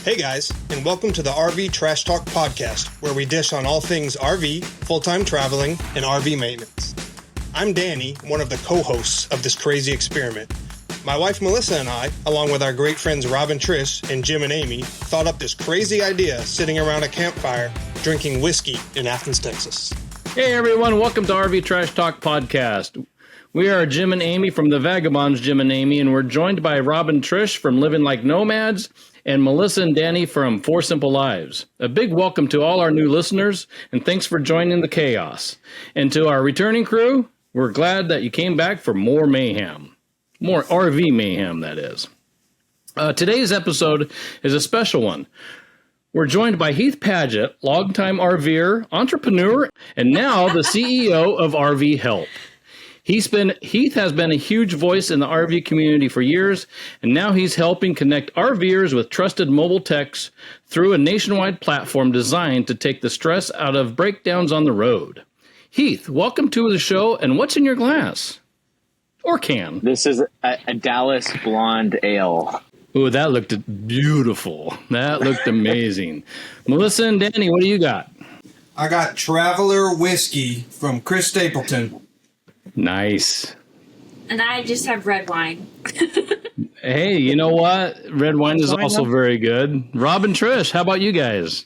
Hey guys, and welcome to the RV Trash Talk podcast, where we dish on all things RV, full-time traveling, and RV maintenance. I'm Danny, one of the co-hosts of this crazy experiment. My wife Melissa and I, along with our great friends Rob and Trish and Jim and Amy, thought up this crazy idea sitting around a campfire drinking whiskey in Athens, Texas. Hey everyone, welcome to RV Trash Talk podcast. We are Jim and Amy from the Vagabonds, Jim and Amy, and we're joined by Rob and Trish from Living Like Nomads and Melissa and Danny from Four Simple Lives. A big welcome to all our new listeners, and thanks for joining the chaos. And to our returning crew, we're glad that you came back for more mayhem. More RV mayhem, that is. Today's episode is a special one. We're joined by Heath Padgett, longtime RVer, entrepreneur, and now the CEO of RV Help. Heath has been a huge voice in the RV community for years, and now he's helping connect RVers with trusted mobile techs through a nationwide platform designed to take the stress out of breakdowns on the road. Heath, welcome to the show, and what's in your glass? Or can? This is a Dallas Blonde Ale. Ooh, that looked beautiful. That looked amazing. Melissa and Danny, what do you got? I got Traveler Whiskey from Chris Stapleton. Nice. And I just have red wine. Hey, you know what? Red wine is also very good. Rob and Trish, how about you guys?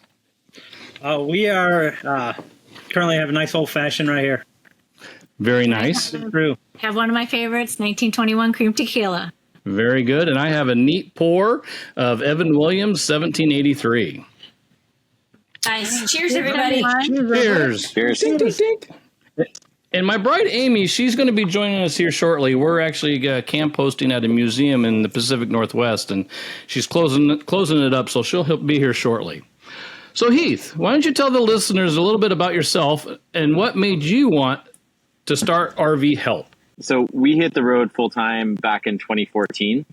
We are currently have a nice old fashioned right here. Very nice. True. Have one of my favorites, 1921 cream tequila. Very good. And I have a neat pour of Evan Williams, 1783. Nice. Cheers, everybody. Cheers. Cheers. Dink, dink, dink. And my bride, Amy, she's going to be joining us here shortly. We're actually camp hosting at a museum in the Pacific Northwest, and she's closing it up, so she'll be here shortly. So, Heath, why don't you tell the listeners a little bit about yourself and what made you want to start RV Help? So we hit the road full time back in 2014.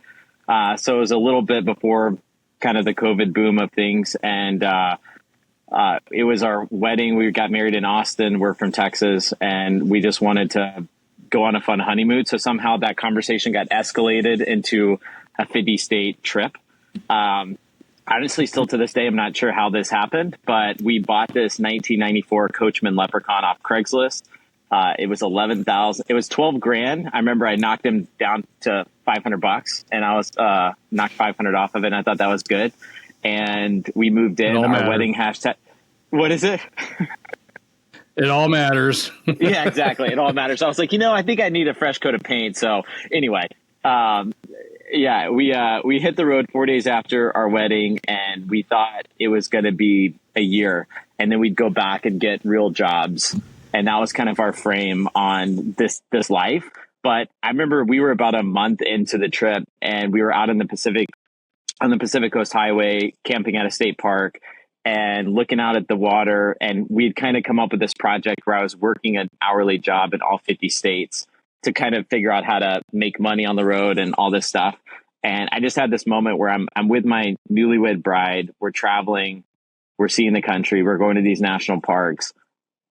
So it was a little bit before kind of the COVID boom of things. And it was our wedding. We got married in Austin. We're from Texas, and we just wanted to go on a fun honeymoon. So somehow that conversation got escalated into a 50-state trip. Honestly, still to this day, I'm not sure how this happened, but we bought this 1994 Coachman Leprechaun off Craigslist. It was $11,000. It was $12,000. I remember I knocked him down to $500, and I was knocked 500 off of it. And I thought that was good. And we moved in our wedding hashtag. What is it? It all matters. Yeah, exactly. It all matters. I was like, I think I need a fresh coat of paint. So anyway, we hit the road 4 days after our wedding, and we thought it was going to be a year, and then we'd go back and get real jobs. And that was kind of our frame on this life. But I remember we were about a month into the trip, and we were out on the Pacific Coast Highway, camping at a state park and looking out at the water. And we'd kind of come up with this project where I was working an hourly job in all 50 states to kind of figure out how to make money on the road and all this stuff. And I just had this moment where I'm with my newlywed bride. We're traveling. We're seeing the country. We're going to these national parks.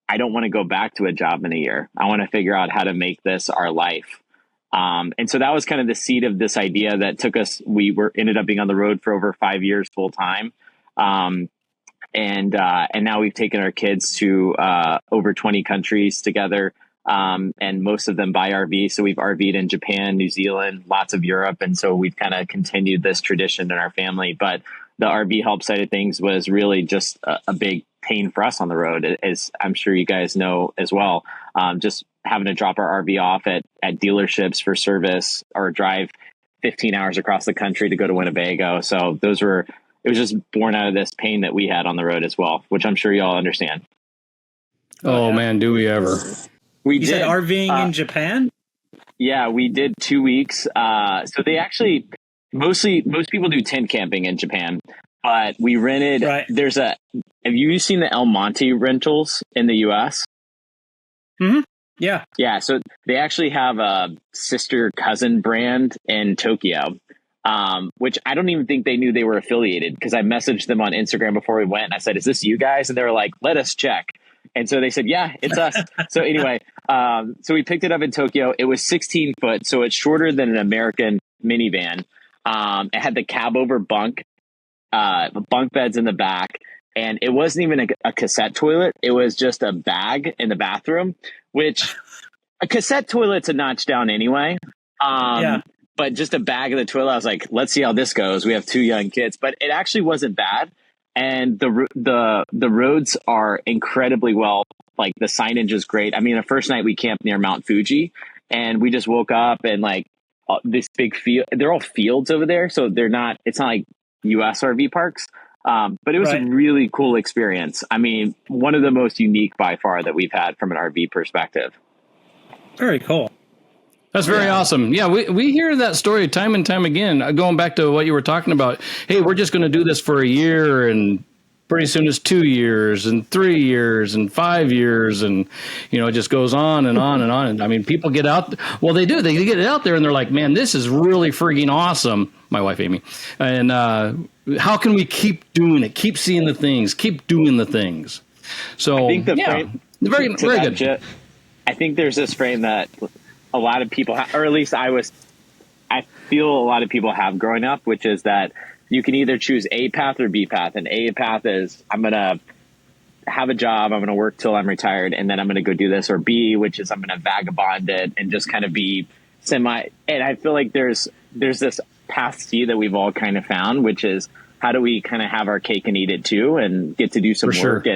I don't want to go back to a job in a year. I want to figure out how to make this our life. And so that was kind of the seed of this idea that took us. Ended up being on the road for over 5 years full time. And now we've taken our kids to over 20 countries together, and most of them by RV. So we've RV'd in Japan, New Zealand, lots of Europe. And so we've kind of continued this tradition in our family. But the RV Help side of things was really just a big pain for us on the road, as I'm sure you guys know as well. Just having to drop our RV off at dealerships for service or drive 15 hours across the country to go to Winnebago. So it was just born out of this pain that we had on the road as well, which I'm sure you all understand. Oh, man, do we ever. You said RVing in Japan? Yeah, we did 2 weeks. So they actually, most people do tent camping in Japan, but we rented, Right. Have you seen the El Monte rentals in the US? Mm-hmm. Yeah. Yeah. So they actually have a sister cousin brand in Tokyo, which I don't even think they knew they were affiliated, because I messaged them on Instagram before we went and I said, "Is this you guys?" And they were like, "Let us check." And so they said, "Yeah, it's us." So anyway, so we picked it up in Tokyo. It was 16 foot. So it's shorter than an American minivan. It had the cab over bunk. bunk beds in the back. And it wasn't even a cassette toilet. It was just a bag in the bathroom, which a cassette toilet's a notch down anyway. Yeah. But just a bag in the toilet, I was like, let's see how this goes. We have 2 young kids, but it actually wasn't bad. And the roads are incredibly well, like the signage is great. I mean, the first night we camped near Mount Fuji, and we just woke up and like this big field. They're all fields over there, so it's not like U.S. RV parks. But it was a really cool experience. I mean, one of the most unique by far that we've had from an RV perspective. Very cool. That's very awesome. Yeah, we hear that story time and time again. Going back to what you were talking about, hey, we're just going to do this for a year, and pretty soon it's 2 years and 3 years and 5 years, and it just goes on and on and on. And I mean, people get out. Well, they do. They get out there and they're like, man, this is really freaking awesome. My wife, Amy, and how can we keep doing it? Keep seeing the things. Keep doing the things. So I think frame, very good. Jet, I think there's this frame that a lot of people, or at least I feel a lot of people have growing up, which is that you can either choose A path or B path. And A path is, I'm going to have a job, I'm going to work till I'm retired, and then I'm going to go do this. Or B, which is I'm going to vagabond it and just kind of be semi. And I feel like there's this path C that we've all kind of found, which is how do we kind of have our cake and eat it too, and get to do some work,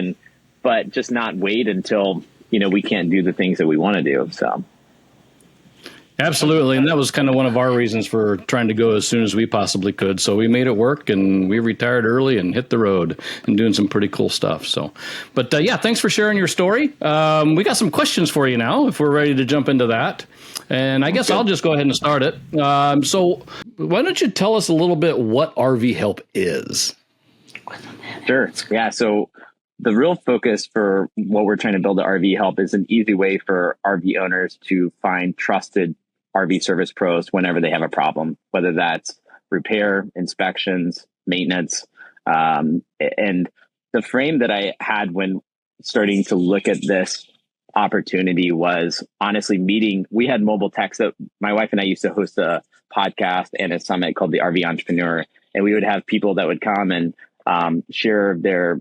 but just not wait until, we can't do the things that we want to do. So. Absolutely. And that was kind of one of our reasons for trying to go as soon as we possibly could. So we made it work, and we retired early and hit the road and doing some pretty cool stuff. So, but yeah, thanks for sharing your story. We got some questions for you now, if we're ready to jump into that. And I guess I'll just go ahead and start it. So why don't you tell us a little bit what RV Help is? Sure. Yeah. So the real focus for what we're trying to build at RV Help is an easy way for RV owners to find trusted RV service pros whenever they have a problem, whether that's repair, inspections, maintenance. And the frame that I had when starting to look at this opportunity was honestly we had mobile techs that my wife and I used to host a podcast and a summit called the RV Entrepreneur. And we would have people that would come and share their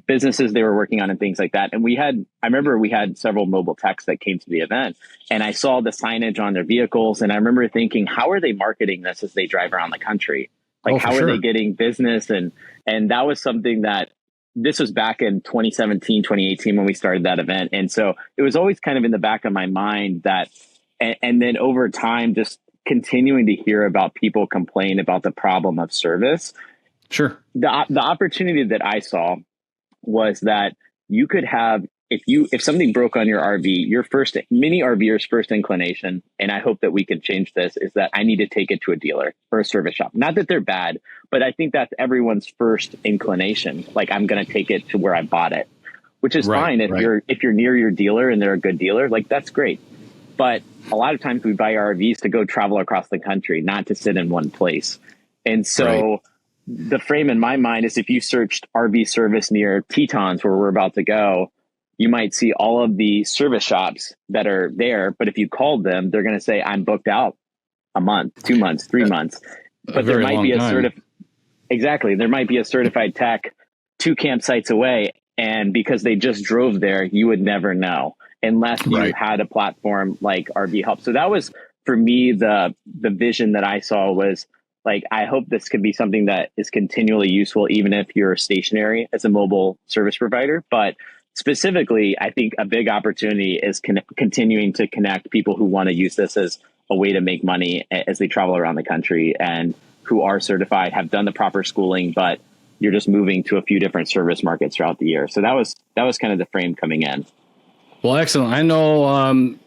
businesses they were working on and things like that. And I remember we had several mobile techs that came to the event, and I saw the signage on their vehicles. And I remember thinking, how are they marketing this as they drive around the country? Like, how are they getting business? And that was something that this was back in 2017, 2018 when we started that event. And so it was always kind of in the back of my mind that, and then over time, just continuing to hear about people complain about the problem of service. Sure. The opportunity that I saw was that you could have, if something broke on your RV, many RVers' first inclination, and I hope that we could change this, is that I need to take it to a dealer or a service shop. Not that they're bad, but I think that's everyone's first inclination. Like, I'm going to take it to where I bought it, which is fine if you're near your dealer and they're a good dealer, like that's great. But a lot of times we buy our RVs to go travel across the country, not to sit in one place. And so the frame in my mind is, if you searched RV service near Tetons, where we're about to go, you might see all of the service shops that are there. But if you called them, they're going to say, I'm booked out a month, 2 months, 3 months. But there might be there might be a certified tech 2 campsites away. And because they just drove there, you would never know unless you had a platform like RV Help. So that was, for me, the vision that I saw was, like, I hope this could be something that is continually useful, even if you're stationary as a mobile service provider. But specifically, I think a big opportunity is continuing to connect people who want to use this as a way to make money as they travel around the country, and who are certified, have done the proper schooling, but you're just moving to a few different service markets throughout the year. So that was kind of the frame coming in. Well, excellent. I know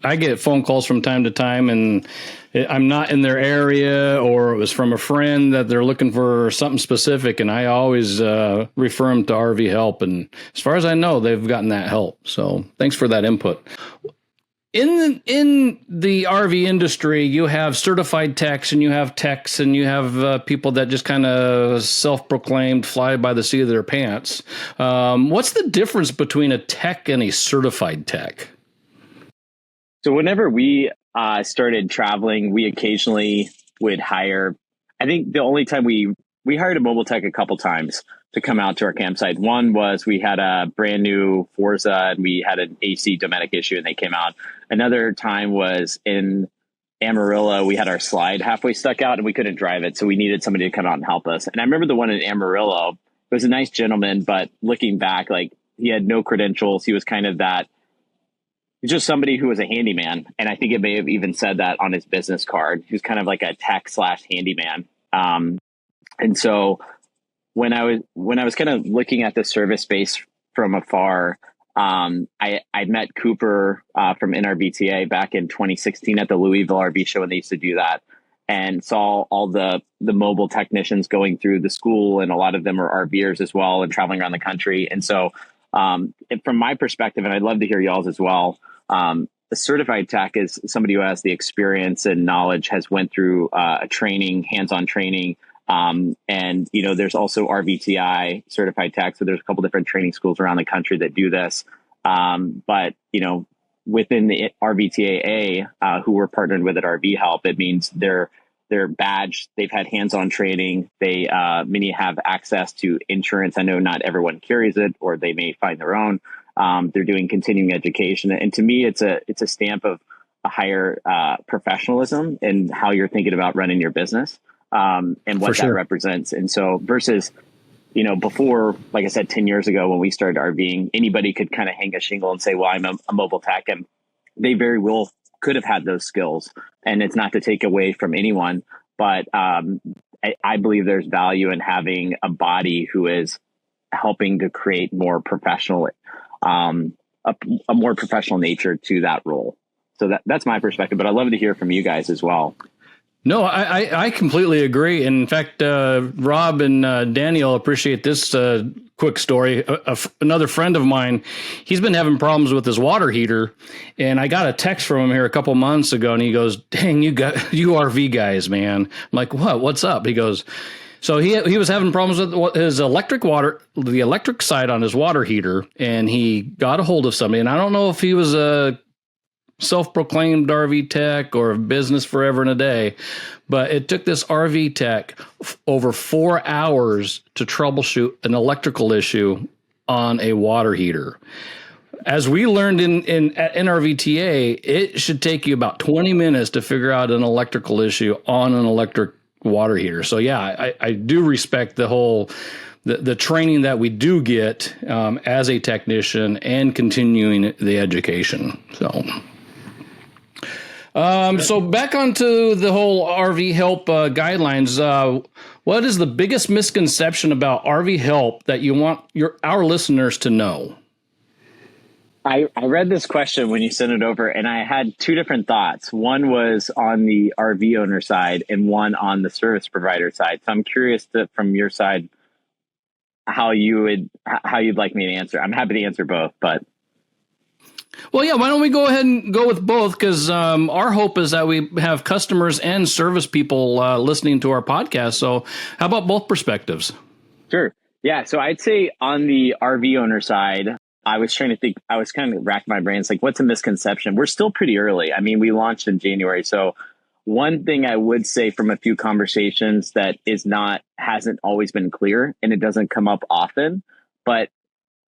I get phone calls from time to time, and I'm not in their area, or it was from a friend that they're looking for something specific, and I always refer them to RV Help. And as far as I know, they've gotten that help. So thanks for that input. In the RV industry, you have certified techs, and you have techs, and you have people that just kind of self-proclaimed fly by the seat of their pants. What's the difference between a tech and a certified tech? So whenever we started traveling, we occasionally would hire. I think the only time we we hired a mobile tech a couple times to come out to our campsite. One was we had a brand new Forza and we had an AC Dometic issue and they came out. Another time was in Amarillo. We had our slide halfway stuck out and we couldn't drive it. So we needed somebody to come out and help us. And I remember the one in Amarillo, it was a nice gentleman, but looking back, like he had no credentials. He was kind of that, just somebody who was a handyman. And I think it may have even said that on his business card. He was kind of like a tech / handyman. And so when I was kind of looking at the service space from afar, I met Cooper from NRVTA back in 2016 at the Louisville RV show when they used to do that, and saw all the mobile technicians going through the school, and a lot of them are RVers as well and traveling around the country. And so from my perspective, and I'd love to hear y'all's as well, a certified tech is somebody who has the experience and knowledge, has went through a training, hands-on training. And, you know, there's also RVTI certified tech. So there's a couple different training schools around the country that do this. But, you know, within the RVTAA, who we're partnered with at RV Help, it means they're badged. They've had hands-on training. They, many have access to insurance. I know not everyone carries it, or they may find their own. They're doing continuing education. And to me, it's a stamp of a higher, professionalism in how you're thinking about running your business. And what that represents. And so versus, you know, before, like I said, 10 years ago, when we started RVing, anybody could kind of hang a shingle and say, well, I'm a mobile tech, and they very well could have had those skills. And it's not to take away from anyone, but I believe there's value in having a body who is helping to create more professional, a more professional nature to that role. So that's my perspective, but I'd love to hear from you guys as well. No, I completely agree. In fact, Rob and Daniel appreciate this quick story. Another friend of mine, he's been having problems with his water heater, and I got a text from him here a couple months ago, and he goes, "Dang, you RV guys, man." I'm like, "What? What's up?" He goes, so he was having problems with his the electric side on his water heater, and he got a hold of somebody, and I don't know if he was a self-proclaimed RV tech or business forever and a day, but it took this RV tech over 4 hours to troubleshoot an electrical issue on a water heater. As we learned at NRVTA, it should take you about 20 minutes to figure out an electrical issue on an electric water heater. So yeah, I do respect the whole the training that we do get as a technician and continuing the education. So back onto the whole RV Help guidelines. What is the biggest misconception about RV Help that you want our listeners to know? I read this question when you sent it over, and I had two different thoughts. One was on the RV owner side and one on the service provider side. So I'm curious from your side how you'd like me to answer. I'm happy to answer both, but. Well, yeah, why don't we go ahead and go with both? Because our hope is that we have customers and service people listening to our podcast. So how about both perspectives? Sure. Yeah. So I'd say on the RV owner side, I was trying to think, I was kind of racking my brains, like, what's a misconception? We're still pretty early. I mean, we launched in January. So one thing I would say from a few conversations that hasn't always been clear, and it doesn't come up often, but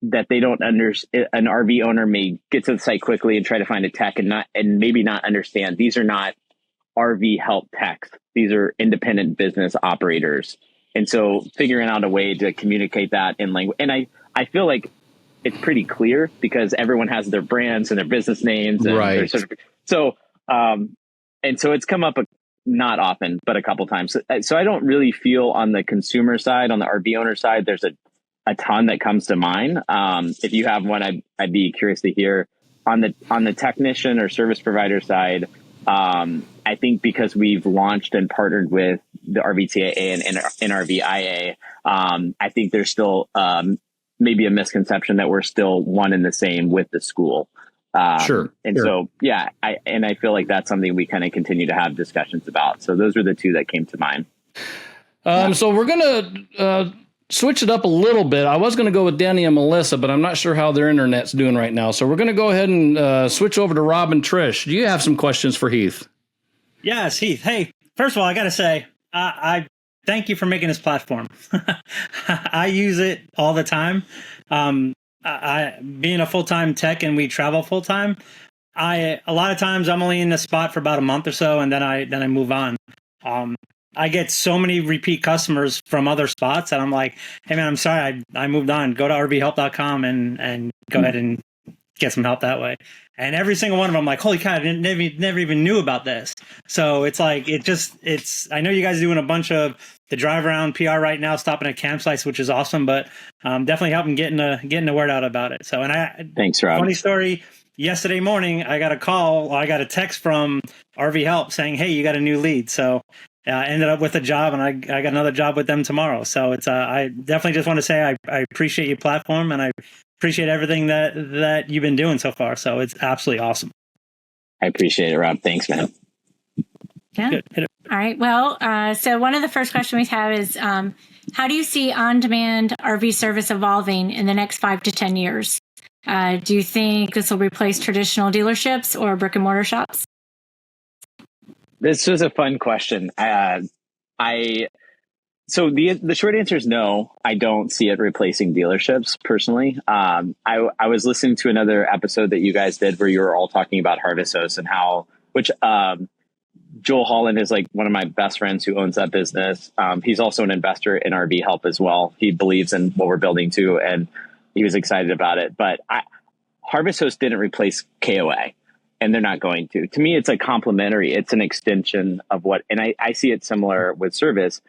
that they don't understand. An RV owner may get to the site quickly and try to find a tech and maybe not understand. These are not RV help techs. These are independent business operators. And so figuring out a way to communicate that in language. And I feel like it's pretty clear because everyone has their brands and their business names. And right. So it's come up not often, but a couple times. So I don't really feel on the consumer side, on the RV owner side, there's a ton that comes to mind. If you have one, I'd be curious to hear. On the technician or service provider side, I think because we've launched and partnered with the RVTAA and NRVIA, I think there's still maybe a misconception that we're still one and the same with the school. Sure. So, yeah, I feel like that's something we kind of continue to have discussions about. So those are the two that came to mind. So we're going to switch it up a little bit. I was going to go with Danny and Melissa, but I'm not sure how their internet's doing right now. So we're going to go ahead and switch over to Rob and Trish. Do you have some questions for Heath? Yes, Heath. Hey, first of all, I got to say, I thank you for making this platform. I use it all the time. I being a full-time tech and we travel full-time, a lot of times I'm only in the spot for about a month or so, and then I move on. I get so many repeat customers from other spots that I'm like, hey man, I'm sorry, I moved on. Go to rvhelp.com and go ahead and get some help that way. And every single one of them, I'm like, holy cow, I never even knew about this. So it's like, I know you guys are doing a bunch of the drive around PR right now, stopping at campsites, which is awesome, but definitely helping getting the word out about it. So, Thanks, Rob. Funny story. Yesterday morning, I got a text from RV Help saying, hey, you got a new lead. So I ended up with a job, and I got another job with them tomorrow. So it's I definitely just want to say I appreciate your platform, and I appreciate everything that you've been doing so far. So it's absolutely awesome. I appreciate it, Rob. Thanks, man. Yeah. Good. All right. Well, so one of the first questions we have is, how do you see on-demand RV service evolving in the next 5 to 10 years? Do you think this will replace traditional dealerships or brick and mortar shops? This was a fun question. So the short answer is no. I don't see it replacing dealerships personally. I was listening to another episode that you guys did where you were all talking about Harvestos and which Joel Holland is like one of my best friends who owns that business. He's also an investor in RV Help as well. He believes in what we're building too, and he was excited about it. But Harvestos didn't replace KOA. And they're not going to. To me, it's a complementary. It's an extension of and I see it similar with service.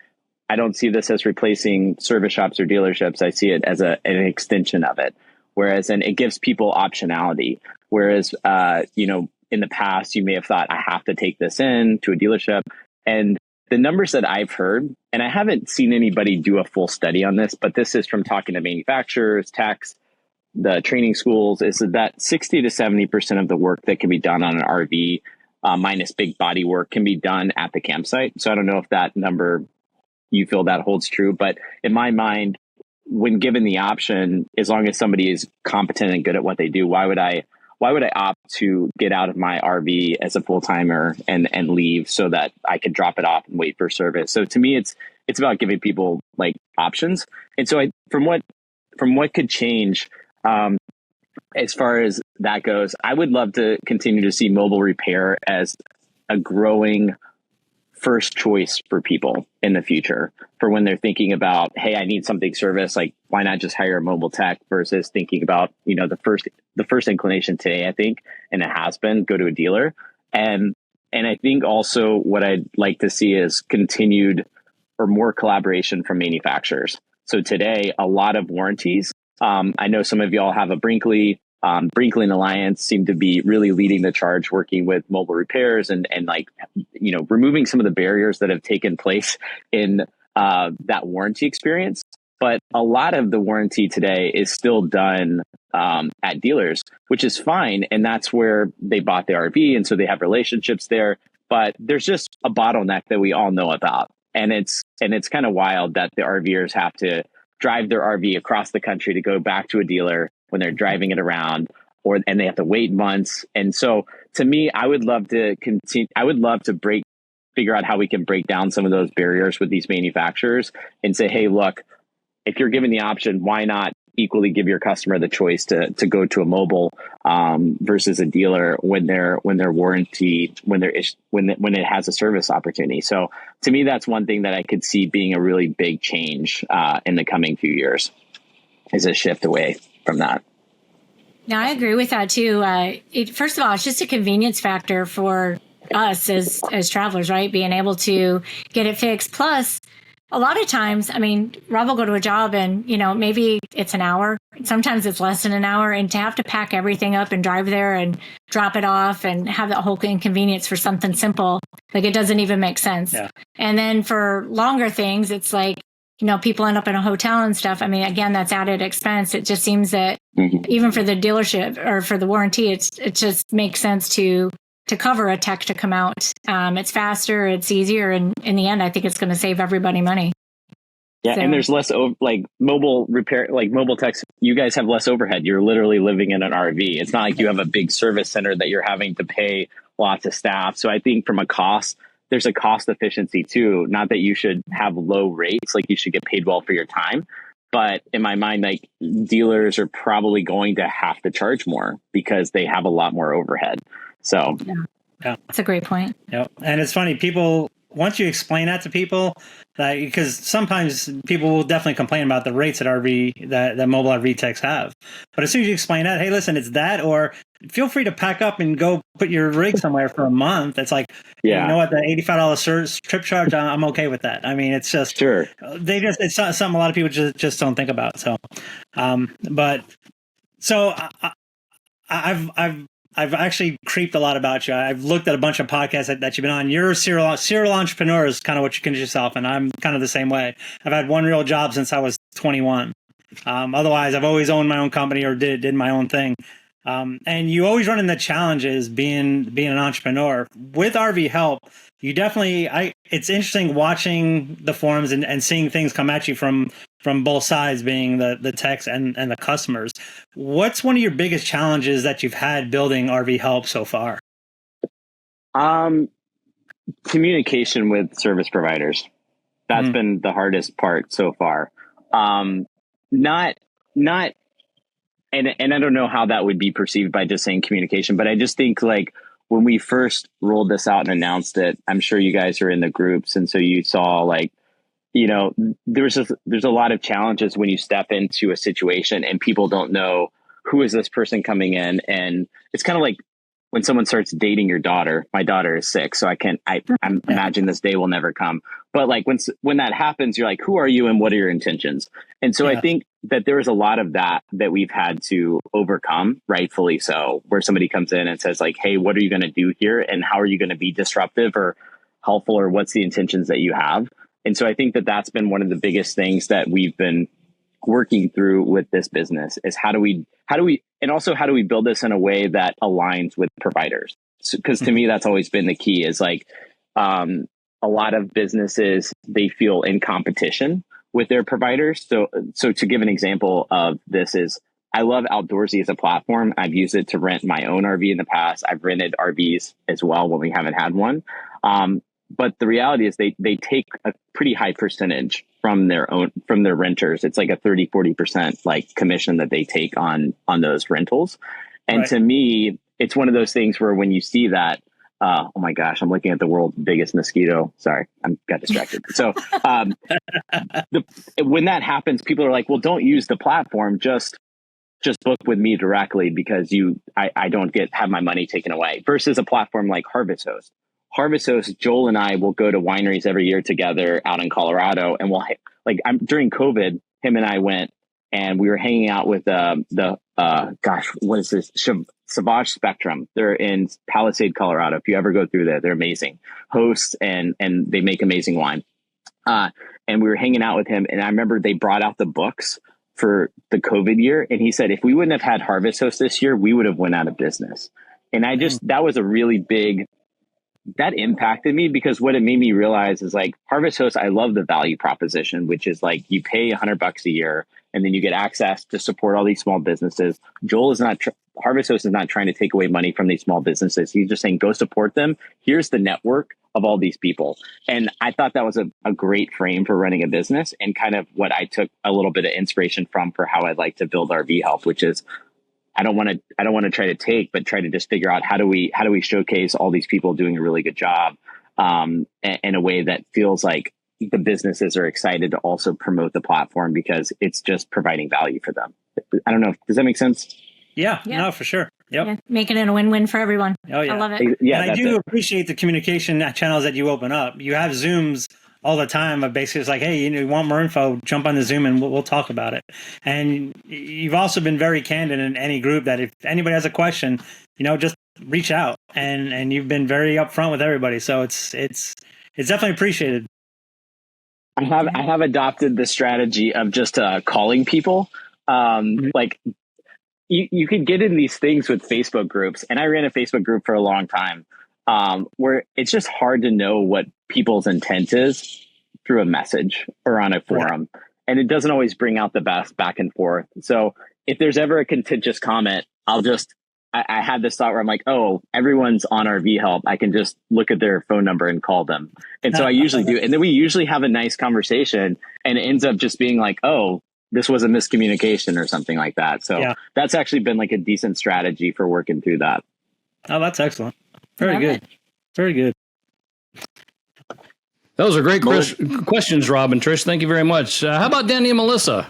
I don't see this as replacing service shops or dealerships. I see it as an extension of it. And it gives people optionality. Whereas, in the past, you may have thought, I have to take this in to a dealership. And the numbers that I've heard, and I haven't seen anybody do a full study on this, but this is from talking to manufacturers, techs, the training schools, is that 60 to 70% of the work that can be done on an RV, minus big body work, can be done at the campsite. So I don't know if that number, you feel that holds true, but in my mind, when given the option, as long as somebody is competent and good at what they do, why would I opt to get out of my RV as a full-timer and leave so that I could drop it off and wait for service? So to me, it's about giving people like options. And so from what could change, as far as that goes, I would love to continue to see mobile repair as a growing first choice for people in the future, for when they're thinking about, hey, I need something service, like why not just hire a mobile tech, versus thinking about, the first inclination today, I think, and it has been, go to a dealer. And I think also what I'd like to see is continued or more collaboration from manufacturers. So today, a lot of warranties. I know some of y'all have a Brinkley and Alliance seem to be really leading the charge, working with mobile repairs and removing some of the barriers that have taken place in that warranty experience. But a lot of the warranty today is still done at dealers, which is fine. And that's where they bought the RV. And so they have relationships there. But there's just a bottleneck that we all know about. And it's kind of wild that the RVers have to drive their RV across the country to go back to a dealer when they're driving it around, and they have to wait months. And so to me, I would love to continue. I would love to figure out how we can break down some of those barriers with these manufacturers and say, hey, look, if you're given the option, why not equally give your customer the choice to go to a mobile versus a dealer when their warranty, when it has a service opportunity. So to me, that's one thing that I could see being a really big change in the coming few years, is a shift away from that. No, I agree with that too. First of all, it's just a convenience factor for us as travelers, right? Being able to get it fixed. Plus, a lot of times, Rob will go to a job and, maybe it's an hour. Sometimes it's less than an hour. And to have to pack everything up and drive there and drop it off and have that whole inconvenience for something simple, like it doesn't even make sense. Yeah. And then for longer things, it's like, people end up in a hotel and stuff. Again, that's added expense. It just seems that even for the dealership or for the warranty, it just makes sense to cover a tech to come out. It's faster, it's easier, and in the end, I think it's going to save everybody money. Yeah, so. And there's less mobile repair, like mobile techs. You guys have less overhead. You're literally living in an RV. It's not like you have a big service center that you're having to pay lots of staff. So I think from a cost, there's a cost efficiency too. Not that you should have low rates, like you should get paid well for your time. But in my mind, like dealers are probably going to have to charge more because they have a lot more overhead. So Yeah, that's a great point. Yep. And it's funny, people, once you explain that to people, because sometimes people will definitely complain about the rates that that mobile RV techs have. But as soon as you explain that, hey, listen, it's that, or feel free to pack up and go put your rig somewhere for a month. It's like, you know what, the $85 trip charge, I'm okay with that. I mean, it's just, sure. It's something a lot of people just don't think about. So, I've actually creeped a lot about you. I've looked at a bunch of podcasts that you've been on. You're a serial entrepreneur is kind of what you consider yourself, and I'm kind of the same way. I've had one real job since I was 21. Otherwise, I've always owned my own company or did my own thing. And you always run into challenges being an entrepreneur. With RV Help, you definitely, it's interesting watching the forums and seeing things come at you from both sides, being the techs and the customers. What's one of your biggest challenges that you've had building RV Help so far? Communication with service providers. That's been the hardest part so far. Not and I don't know how that would be perceived by just saying communication, but I just think like when we first rolled this out and announced it, I'm sure you guys are in the groups. And so you saw like, you know, there's a lot of challenges when you step into a situation and people don't know who is this person coming in. And it's kind of like when someone starts dating your daughter. My daughter is 6, so I imagine this day will never come. But like when that happens, you're like, who are you and what are your intentions? And so I think that there is a lot of that we've had to overcome, rightfully so, where somebody comes in and says like, hey, what are you going to do here? And how are you going to be disruptive or helpful, or what's the intentions that you have? And so I think that that's been one of the biggest things that we've been working through with this business is how do we build this in a way that aligns with providers? Because to me, that's always been the key is like, a lot of businesses, they feel in competition with their providers. So to give an example of this is, I love Outdoorsy as a platform. I've used it to rent my own RV in the past. I've rented RVs as well when we haven't had one. But the reality is they take a pretty high percentage from their renters. It's like a 30-40% like commission that they take on those rentals. And to me, it's one of those things where when you see that, oh my gosh, I'm looking at the world's biggest mosquito. Sorry, I got distracted. So when that happens, people are like, well, don't use the platform. Just book with me directly because I don't have my money taken away, versus a platform like Harvest Host. Harvest Host, Joel and I will go to wineries every year together out in Colorado. And during COVID, him and I went and we were hanging out with what is this? Savage Spectrum. They're in Palisade, Colorado. If you ever go through there, they're amazing hosts and they make amazing wine. And we were hanging out with him. And I remember they brought out the books for the COVID year. And he said, if we wouldn't have had Harvest Host this year, we would have went out of business. And that was a really big, that impacted me because what it made me realize is like Harvest Host, I love the value proposition, which is like you pay $100 a year and then you get access to support all these small businesses. Harvest Host is not trying to take away money from these small businesses. He's just saying, go support them. Here's the network of all these people. And I thought that was a great frame for running a business and kind of what I took a little bit of inspiration from for how I'd like to build RV Help, which is I don't want to try to take, but try to just figure out how do we showcase all these people doing a really good job in a way that feels like the businesses are excited to also promote the platform because it's just providing value for them. I don't know. Does that make sense? Yeah. No, for sure. Yep. Yeah, making it a win-win for everyone. Oh, yeah. I love it. Yeah, and I do appreciate the communication channels that you open up. You have Zooms all the time of basically it's like, hey, you want more info, jump on the Zoom and we'll talk about it. And you've also been very candid in any group that if anybody has a question, just reach out and you've been very upfront with everybody. So it's definitely appreciated. I have adopted the strategy of just calling people. Like you could get in these things with Facebook groups, and I ran a Facebook group for a long time, where it's just hard to know what people's intent is through a message or on a forum, and it doesn't always bring out the best back and forth. So if there's ever a contentious comment, I'll just I had this thought where I'm like, oh, everyone's on RV Help. I can just look at their phone number and call them. And so I usually do. And then we usually have a nice conversation, and it ends up just being like, oh, this was a miscommunication or something like that. So that's actually been like a decent strategy for working through that. Oh, that's excellent. Very good. Very good. Those are great questions, Rob and Trish. Thank you very much. How about Danny and Melissa?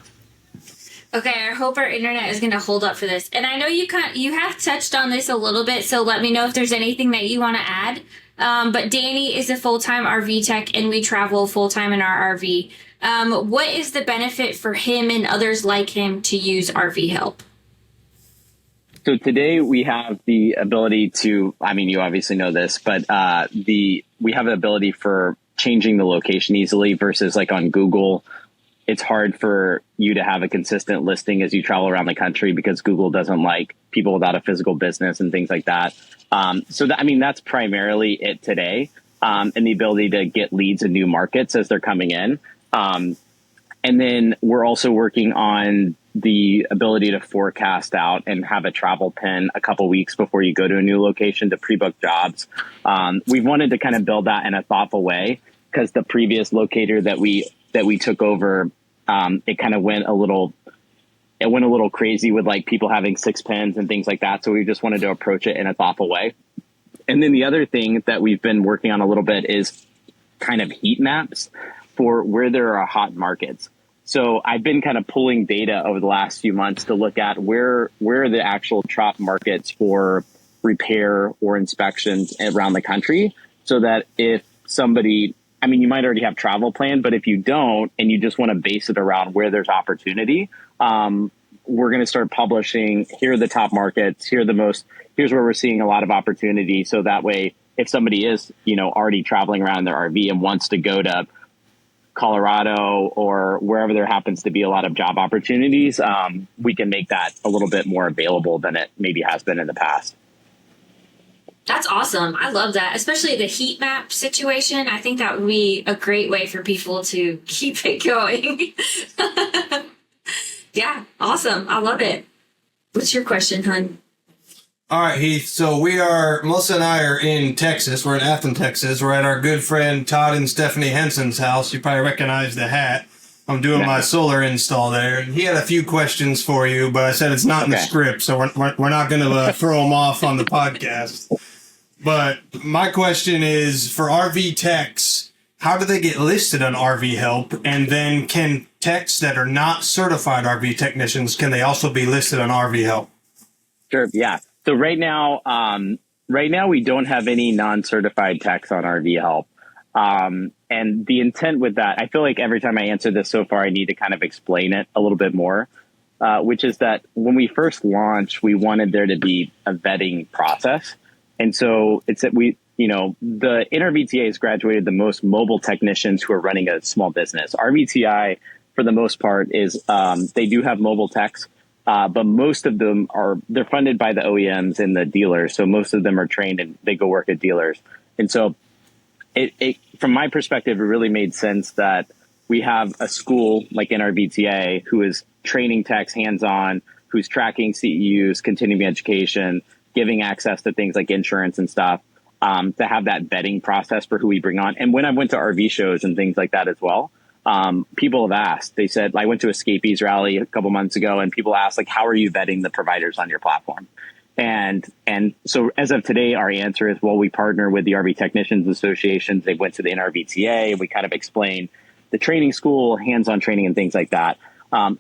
Okay, I hope our internet is going to hold up for this. And I know you have touched on this a little bit, so let me know if there's anything that you want to add. But Danny is a full-time RV tech, and we travel full-time in our RV. What is the benefit for him and others like him to use RV Help? So today we have the ability to, I mean, you obviously know this, but we have the ability for changing the location easily versus like on Google. It's hard for you to have a consistent listing as you travel around the country because Google doesn't like people without a physical business and things like that. So that, I mean, that's primarily it today, and the ability to get leads in new markets as they're coming in. And then we're also working on the ability to forecast out and have a travel pen a couple weeks before you go to a new location to pre-book jobs. We've wanted to kind of build that in a thoughtful way because the previous locator that we took over, it kind of went a little crazy with like people having 6 pens and things like that. So we just wanted to approach it in a thoughtful way. And then the other thing that we've been working on a little bit is kind of heat maps for where there are hot markets. So I've been kind of pulling data over the last few months to look at where are the actual top markets for repair or inspections around the country, so that if somebody, I mean, you might already have travel planned, but if you don't and you just want to base it around where there's opportunity, we're going to start publishing, here are the top markets, here's where we're seeing a lot of opportunity. So that way, if somebody is, already traveling around in their RV and wants to go to Colorado or wherever there happens to be a lot of job opportunities, we can make that a little bit more available than it maybe has been in the past. That's awesome. I love that, especially the heat map situation. I think that would be a great way for people to keep it going. Yeah, awesome. I love it. What's your question, hon? All right, Heath. So Melissa and I are in Texas. We're in Athens, Texas. We're at our good friend Todd and Stephanie Henson's house. You probably recognize the hat. I'm doing my solar install there. And he had a few questions for you, but I said it's not in the script, so we're not going to throw them off on the podcast. But my question is, for RV techs, how do they get listed on RV Help? And then can techs that are not certified RV technicians, can they also be listed on RV Help? Sure, yeah. So right now we don't have any non-certified techs on RV Help. And the intent with that, I feel like every time I answer this so far, I need to kind of explain it a little bit more, which is that when we first launched, we wanted there to be a vetting process. And so it's that the NRVTA has graduated the most mobile technicians who are running a small business. RVTI, for the most part, is they do have mobile techs. But most of them they're funded by the OEMs and the dealers. So most of them are trained and they go work at dealers. And so it from my perspective, it really made sense that we have a school like NRVTA who is training techs hands-on, who's tracking CEUs, continuing education, giving access to things like insurance and stuff, to have that vetting process for who we bring on. And when I went to RV shows and things like that as well, people have asked, they said, I went to Escapees rally a couple months ago and people asked, like, how are you vetting the providers on your platform? And so as of today, our answer is, well, we partner with the RV Technicians Associations. They went to the NRVTA and we kind of explained the training school, hands-on training and things like that.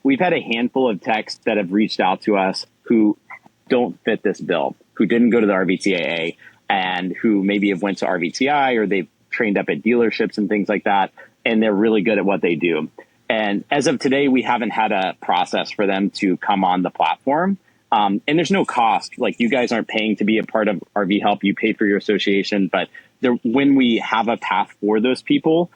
We've had a handful of techs that have reached out to us who don't fit this bill, who didn't go to the RVTAA and who maybe have went to RVTI or they've trained up at dealerships and things like that. And they're really good at what they do. And as of today, we haven't had a process for them to come on the platform. And there's no cost. Like, you guys aren't paying to be a part of RV Help. You pay for your association. But when we have a path for those people,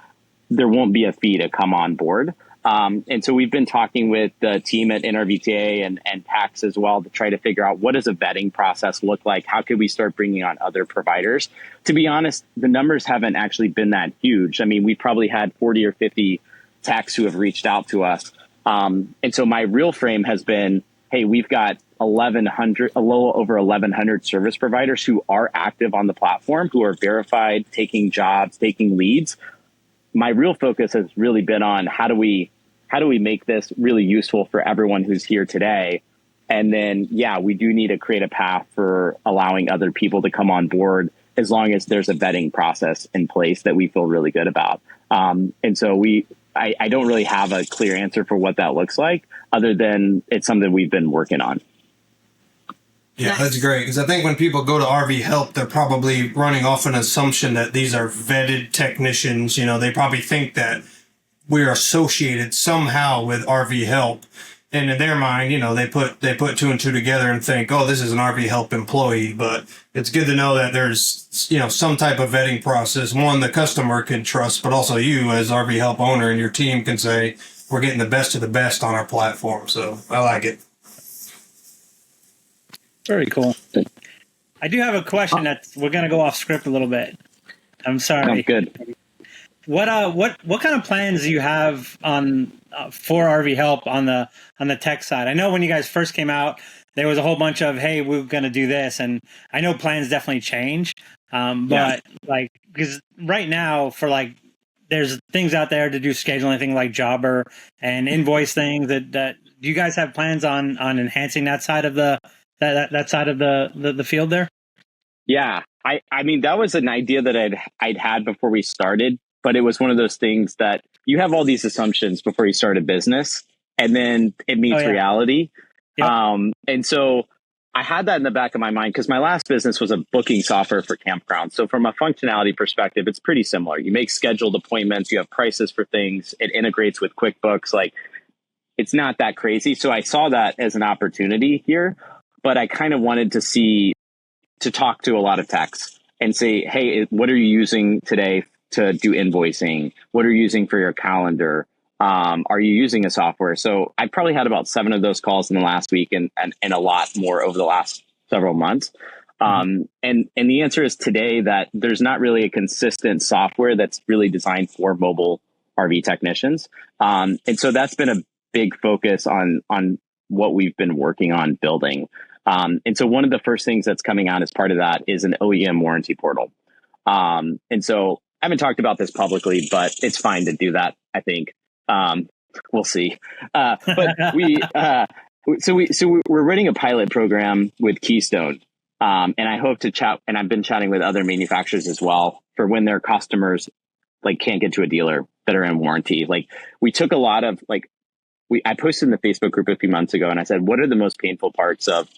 there won't be a fee to come on board. And so we've been talking with the team at NRVTA and PAX as well to try to figure out, what does a vetting process look like? How could we start bringing on other providers? To be honest, the numbers haven't actually been that huge. I mean, we probably had 40 or 50 techs who have reached out to us. And so my real frame has been, hey, we've got 1,100, a little over 1,100 service providers who are active on the platform, who are verified, taking jobs, taking leads. My real focus has really been on how do we make this really useful for everyone who's here today. And then, yeah, we do need to create a path for allowing other people to come on board as long as there's a vetting process in place that we feel really good about. And so I don't really have a clear answer for what that looks like, other than it's something we've been working on. Yeah, that's great. Because I think when people go to RV Help, they're probably running off an assumption that these are vetted technicians. You know, they probably think that we're associated somehow with RV Help. And in their mind, you know, they put two and two together and think, oh, this is an RV Help employee. But it's good to know that there's, you know, some type of vetting process. One, the customer can trust, but also you as RV Help owner and your team can say, we're getting the best of the best on our platform. So I like it. Very cool. I do have a question that we're going to go off script a little bit. I'm sorry. Sounds good. What kind of plans do you have on for RV Help on the tech side? I know when you guys first came out, there was a whole bunch of, hey, we're going to do this, and I know plans definitely change. But like, because right now for like, there's things out there to do scheduling, things like Jobber and invoice things. That do you guys have plans on enhancing that side of the that side of the field there? Yeah, I mean, that was an idea that I'd had before we started, but it was one of those things that you have all these assumptions before you start a business, and then it meets reality. Yep. And so I had that in the back of my mind because my last business was a booking software for campgrounds. So from a functionality perspective, it's pretty similar. You make scheduled appointments, you have prices for things, it integrates with QuickBooks. Like, it's not that crazy. So I saw that as an opportunity here, but I kind of wanted to talk to a lot of techs and say, hey, what are you using today to do invoicing? What are you using for your calendar? Are you using a software? So I probably had about 7 of those calls in the last week and a lot more over the last several months. And the answer is today that there's not really a consistent software that's really designed for mobile RV technicians. And so that's been a big focus on what we've been working on building. And so one of the first things that's coming out as part of that is an OEM warranty portal. And so I haven't talked about this publicly, but it's fine to do that, I think. We'll see. But we're running a pilot program with Keystone. And I hope to chat, and I've been chatting with other manufacturers as well, for when their customers like can't get to a dealer that are in warranty. Like, we took a lot of I posted in the Facebook group a few months ago and I said, what are the most painful parts of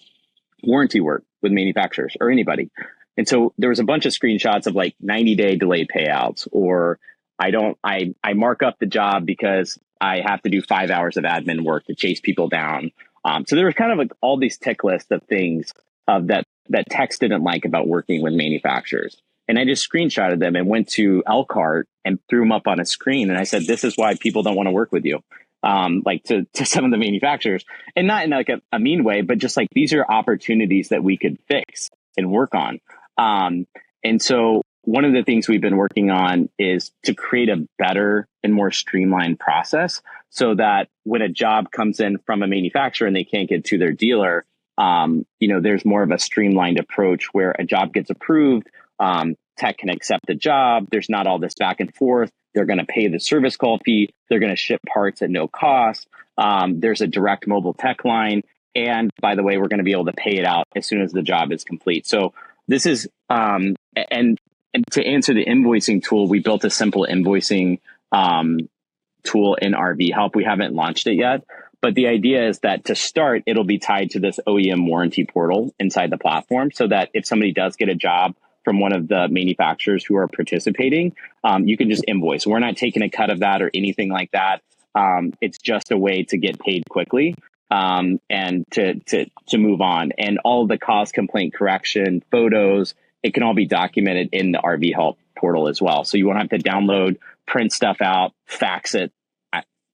warranty work with manufacturers or anybody? And so there was a bunch of screenshots of like 90-day delayed payouts, or I mark up the job because I have to do 5 hours of admin work to chase people down. So there was kind of like all these tick lists of things that techs didn't like about working with manufacturers. And I just screenshotted them and went to Elkhart and threw them up on a screen. And I said, this is why people don't want to work with you. Like to some of the manufacturers, and not in like a mean way, but just like, these are opportunities that we could fix and work on. And so one of the things we've been working on is to create a better and more streamlined process so that when a job comes in from a manufacturer and they can't get to their dealer, there's more of a streamlined approach where a job gets approved. Tech can accept the job. There's not all this back and forth. They're going to pay the service call fee. They're going to ship parts at no cost. There's a direct mobile tech line. And by the way, we're going to be able to pay it out as soon as the job is complete. So this is, and to answer the invoicing tool, we built a simple invoicing tool in RV Help. We haven't launched it yet, but the idea is that to start, it'll be tied to this OEM warranty portal inside the platform, so that if somebody does get a job from one of the manufacturers who are participating, you can just invoice. We're not taking a cut of that or anything like that. It's just a way to get paid quickly and to move on. And all the cause, complaint, correction, photos, it can all be documented in the RV Help portal as well. So you won't have to download, print stuff out, fax it.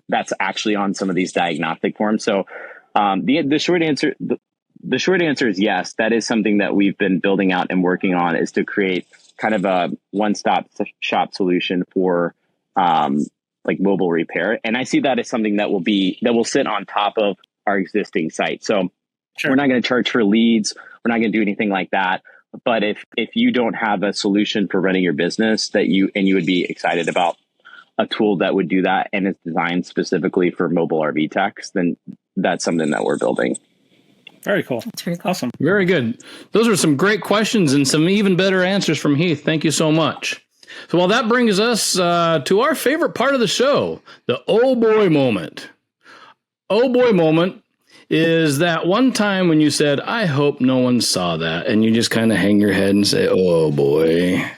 That's actually on some of these diagnostic forms. So the short answer is yes. That is something that we've been building out and working on, is to create kind of a one-stop shop solution for like mobile repair. And I see that as something that will sit on top of our existing site. So We're not going to charge for leads. We're not going to do anything like that. But if you don't have a solution for running your business you would be excited about a tool that would do that and it's designed specifically for mobile RV techs, then that's something that we're building. Very cool. That's pretty cool. Awesome. Very good. Those are some great questions and some even better answers from Heath. Thank you so much. So, well, that brings us to our favorite part of the show, the oh boy moment. Oh boy moment is that one time when you said, I hope no one saw that. And you just kind of hang your head and say, oh boy.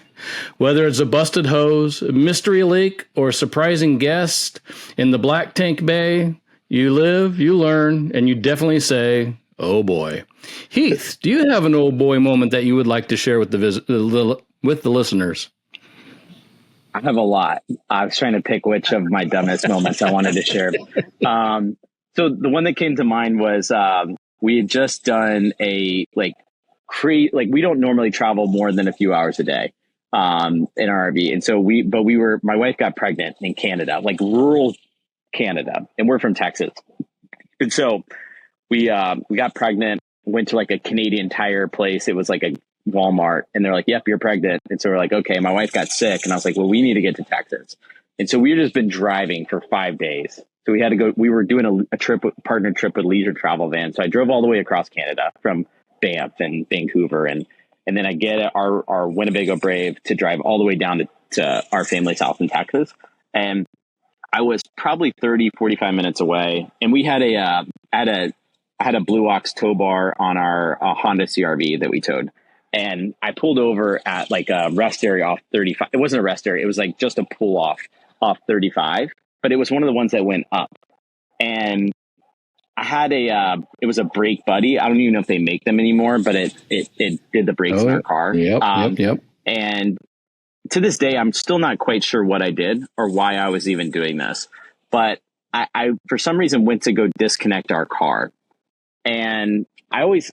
Whether it's a busted hose, a mystery leak, or a surprising guest in the Black Tank Bay, you live, you learn, and you definitely say, oh boy. Heath, do you have an oh boy moment that you would like to share with the listeners? I have a lot. I was trying to pick which of my dumbest moments I wanted to share. So the one that came to mind was we had just done we don't normally travel more than a few hours a day in our RV. And so my wife got pregnant in Canada, like rural Canada, and we're from Texas. And so we got pregnant, went to like a Canadian Tire place. It was like a Walmart, and they're like, yep, you're pregnant. And so we're like, okay, my wife got sick. And I was like, well, we need to get to Texas. And so we've just been driving for 5 days. So we had to go, we were doing a partner trip with Leisure Travel Van. So I drove all the way across Canada from Banff and Vancouver. And then I get our Winnebago Brave to drive all the way down to our family's house in Texas. And I was probably 45 minutes away. And we had I had a Blue Ox tow bar on our Honda CRV that we towed. And I pulled over at like a rest area off 35. It wasn't a rest area. It was like just a pull off 35, but it was one of the ones that went up. And I had it was a brake buddy. I don't even know if they make them anymore, but it did the brakes in our car. Yep. And to this day, I'm still not quite sure what I did or why I was even doing this. But I for some reason went to go disconnect our car. And I always,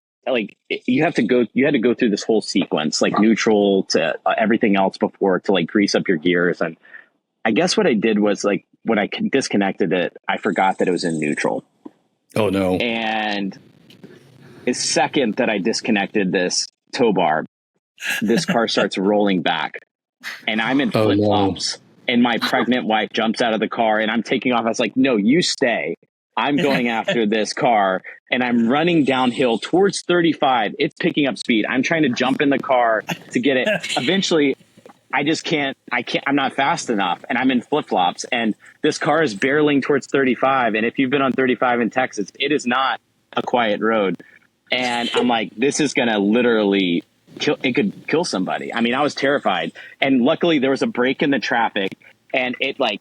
you had to go through this whole sequence, like neutral to everything else before to like grease up your gears. And I guess what I did was like when I disconnected it, I forgot that it was in neutral. Oh no. And the second that I disconnected this tow bar, this car starts rolling back and I'm in flip flops and my pregnant wife jumps out of the car and I'm taking off. I was like, no, you stay. I'm going after this car and I'm running downhill towards 35. It's picking up speed. I'm trying to jump in the car to get it. Eventually, I'm not fast enough and I'm in flip flops and this car is barreling towards 35. And if you've been on 35 in Texas, it is not a quiet road. And I'm like, this is going to literally it could kill somebody. I mean, I was terrified. And luckily there was a break in the traffic and it like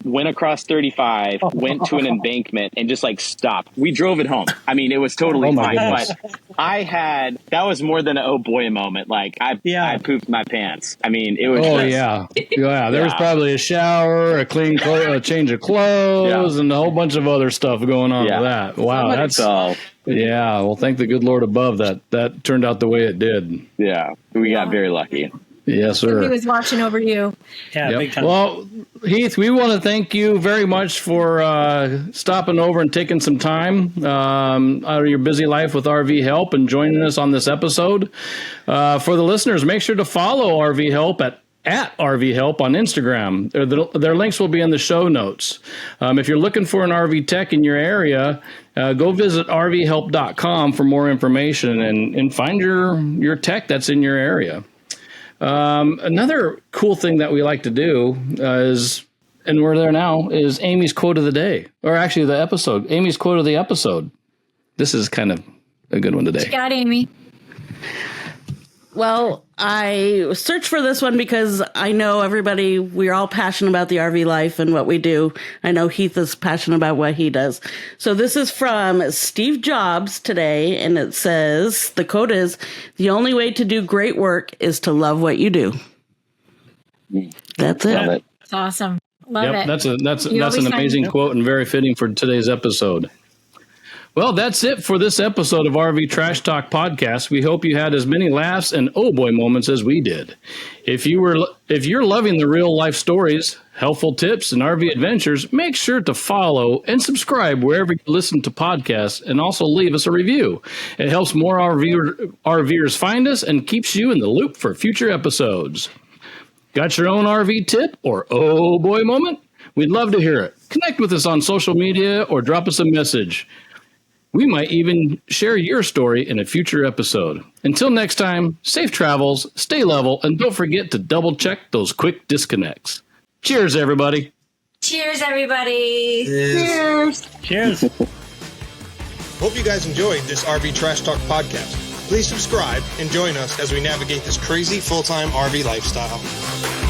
went across 35, went to an embankment and just like stopped. We drove it home. I mean, it was totally fine, goodness. But that was more than an oh boy moment. Like I pooped my pants. I mean, it was. There was probably a shower, a clean a change of clothes, and a whole bunch of other stuff going on with that. Wow, well, thank the good Lord above that turned out the way it did. Yeah, we got very lucky. Yes, sir. He was watching over you. Yeah, big time. Well, Heath, we want to thank you very much for stopping over and taking some time out of your busy life with RV Help and joining us on this episode. For the listeners, make sure to follow RV Help at RV Help on Instagram. Their links will be in the show notes. If you're looking for an RV tech in your area, go visit rvhelp.com for more information and find your tech that's in your area. Another cool thing that we like to do is Amy's quote of the day, or actually the episode. Amy's quote of the episode. This is kind of a good one today. What you got, Amy? Well, I searched for this one because I know everybody, we're all passionate about the RV life and what we do. I know Heath is passionate about what he does. So this is from Steve Jobs today, and it says, the quote is, "The only way to do great work is to love what you do." That's it. It's awesome. Love it. That's an amazing quote and very fitting for today's episode. Well, that's it for this episode of RV Trash Talk Podcast. We hope you had as many laughs and oh boy moments as we did. If you're loving the real life stories, helpful tips, and RV adventures, make sure to follow and subscribe wherever you listen to podcasts, and also leave us a review. It helps more RVers find us and keeps you in the loop for future episodes. Got your own RV tip or oh boy moment? We'd love to hear it. Connect with us on social media or drop us a message. We might even share your story in a future episode. Until next time, safe travels, stay level, and don't forget to double check those quick disconnects. Cheers, everybody. Cheers, everybody. Cheers. Hope you guys enjoyed this RV Trash Talk podcast. Please subscribe and join us as we navigate this crazy full-time RV lifestyle.